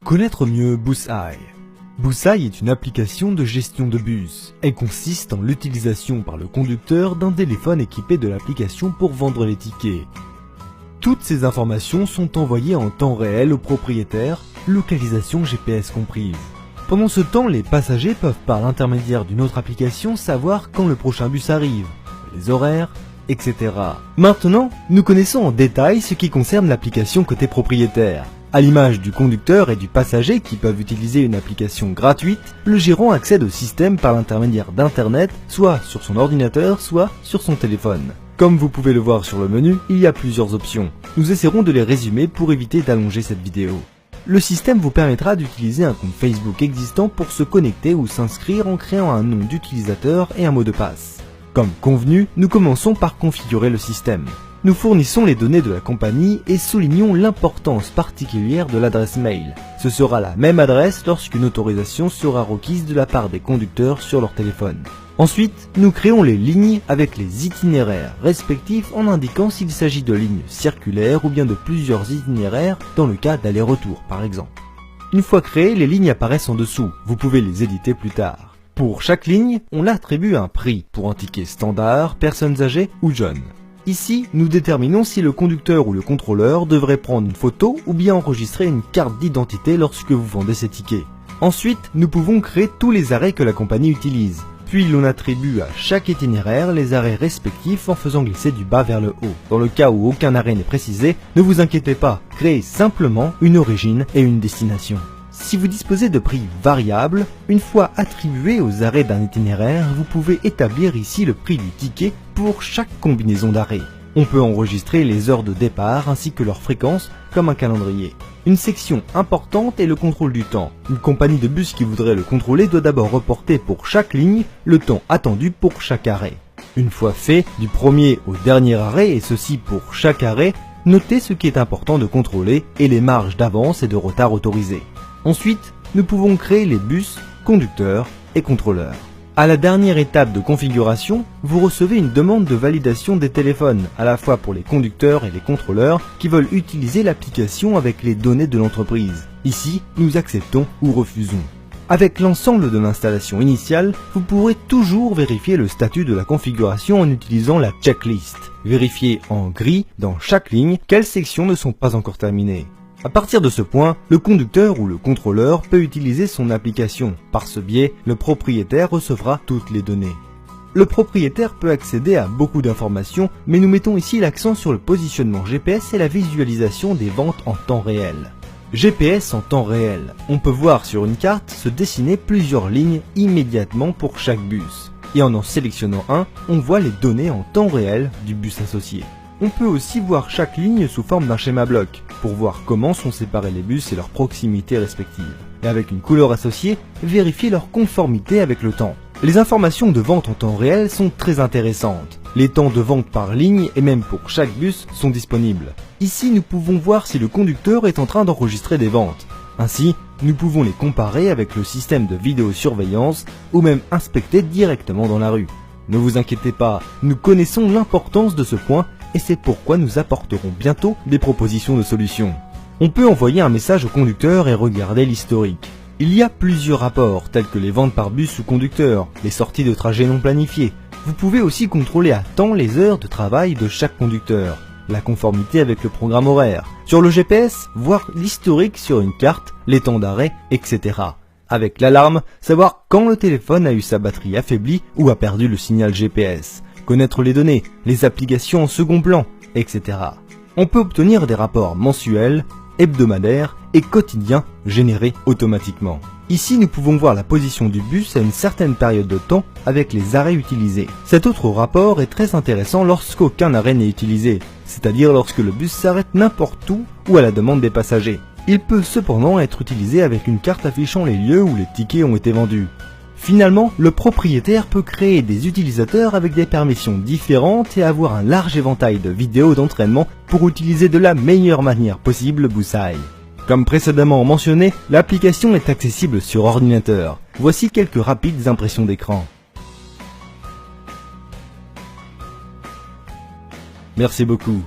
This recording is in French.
Connaître mieux Buseye. Buseye est une application de gestion de bus. Elle consiste en l'utilisation par le conducteur d'un téléphone équipé de l'application pour vendre les tickets. Toutes ces informations sont envoyées en temps réel au propriétaire, localisation GPS comprise. Pendant ce temps, les passagers peuvent par l'intermédiaire d'une autre application savoir quand le prochain bus arrive, les horaires, etc. Maintenant, nous connaissons en détail ce qui concerne l'application côté propriétaire. À l'image du conducteur et du passager qui peuvent utiliser une application gratuite, le gérant accède au système par l'intermédiaire d'internet, soit sur son ordinateur, soit sur son téléphone. Comme vous pouvez le voir sur le menu, il y a plusieurs options. Nous essaierons de les résumer pour éviter d'allonger cette vidéo. Le système vous permettra d'utiliser un compte Facebook existant pour se connecter ou s'inscrire en créant un nom d'utilisateur et un mot de passe. Comme convenu, nous commençons par configurer le système. Nous fournissons les données de la compagnie et soulignons l'importance particulière de l'adresse mail. Ce sera la même adresse lorsqu'une autorisation sera requise de la part des conducteurs sur leur téléphone. Ensuite, nous créons les lignes avec les itinéraires respectifs en indiquant s'il s'agit de lignes circulaires ou bien de plusieurs itinéraires dans le cas d'aller-retour par exemple. Une fois créées, les lignes apparaissent en dessous, vous pouvez les éditer plus tard. Pour chaque ligne, on attribue un prix pour un ticket standard, personnes âgées ou jeunes. Ici, nous déterminons si le conducteur ou le contrôleur devrait prendre une photo ou bien enregistrer une carte d'identité lorsque vous vendez ces tickets. Ensuite, nous pouvons créer tous les arrêts que la compagnie utilise. Puis l'on attribue à chaque itinéraire les arrêts respectifs en faisant glisser du bas vers le haut. Dans le cas où aucun arrêt n'est précisé, ne vous inquiétez pas, créez simplement une origine et une destination. Si vous disposez de prix variables, une fois attribués aux arrêts d'un itinéraire, vous pouvez établir ici le prix du ticket pour chaque combinaison d'arrêts. On peut enregistrer les heures de départ ainsi que leur fréquence comme un calendrier. Une section importante est le contrôle du temps. Une compagnie de bus qui voudrait le contrôler doit d'abord reporter pour chaque ligne le temps attendu pour chaque arrêt. Une fois fait, du premier au dernier arrêt, et ceci pour chaque arrêt, notez ce qui est important de contrôler et les marges d'avance et de retard autorisées. Ensuite, nous pouvons créer les bus, conducteurs et contrôleurs. À la dernière étape de configuration, vous recevez une demande de validation des téléphones, à la fois pour les conducteurs et les contrôleurs qui veulent utiliser l'application avec les données de l'entreprise. Ici, nous acceptons ou refusons. Avec l'ensemble de l'installation initiale, vous pourrez toujours vérifier le statut de la configuration en utilisant la checklist. Vérifiez en gris dans chaque ligne quelles sections ne sont pas encore terminées. À partir de ce point, le conducteur ou le contrôleur peut utiliser son application. Par ce biais, le propriétaire recevra toutes les données. Le propriétaire peut accéder à beaucoup d'informations, mais nous mettons ici l'accent sur le positionnement GPS et la visualisation des ventes en temps réel. GPS en temps réel. On peut voir sur une carte se dessiner plusieurs lignes immédiatement pour chaque bus. Et en sélectionnant un, on voit les données en temps réel du bus associé. On peut aussi voir chaque ligne sous forme d'un schéma bloc, pour voir comment sont séparés les bus et leurs proximités respectives. Et avec une couleur associée, vérifier leur conformité avec le temps. Les informations de vente en temps réel sont très intéressantes. Les temps de vente par ligne et même pour chaque bus sont disponibles. Ici, nous pouvons voir si le conducteur est en train d'enregistrer des ventes. Ainsi, nous pouvons les comparer avec le système de vidéosurveillance ou même inspecter directement dans la rue. Ne vous inquiétez pas, nous connaissons l'importance de ce point et c'est pourquoi nous apporterons bientôt des propositions de solutions. On peut envoyer un message au conducteur et regarder l'historique. Il y a plusieurs rapports, tels que les ventes par bus ou conducteur, les sorties de trajets non planifiés. Vous pouvez aussi contrôler à temps les heures de travail de chaque conducteur, la conformité avec le programme horaire. Sur le GPS, voir l'historique sur une carte, les temps d'arrêt, etc. Avec l'alarme, savoir quand le téléphone a eu sa batterie affaiblie ou a perdu le signal GPS. Connaître les données, les applications en second plan, etc. On peut obtenir des rapports mensuels, hebdomadaires et quotidiens générés automatiquement. Ici, nous pouvons voir la position du bus à une certaine période de temps avec les arrêts utilisés. Cet autre rapport est très intéressant lorsqu'aucun arrêt n'est utilisé, c'est-à-dire lorsque le bus s'arrête n'importe où ou à la demande des passagers. Il peut cependant être utilisé avec une carte affichant les lieux où les tickets ont été vendus. Finalement, le propriétaire peut créer des utilisateurs avec des permissions différentes et avoir un large éventail de vidéos d'entraînement pour utiliser de la meilleure manière possible Buseye. Comme précédemment mentionné, l'application est accessible sur ordinateur. Voici quelques rapides impressions d'écran. Merci beaucoup.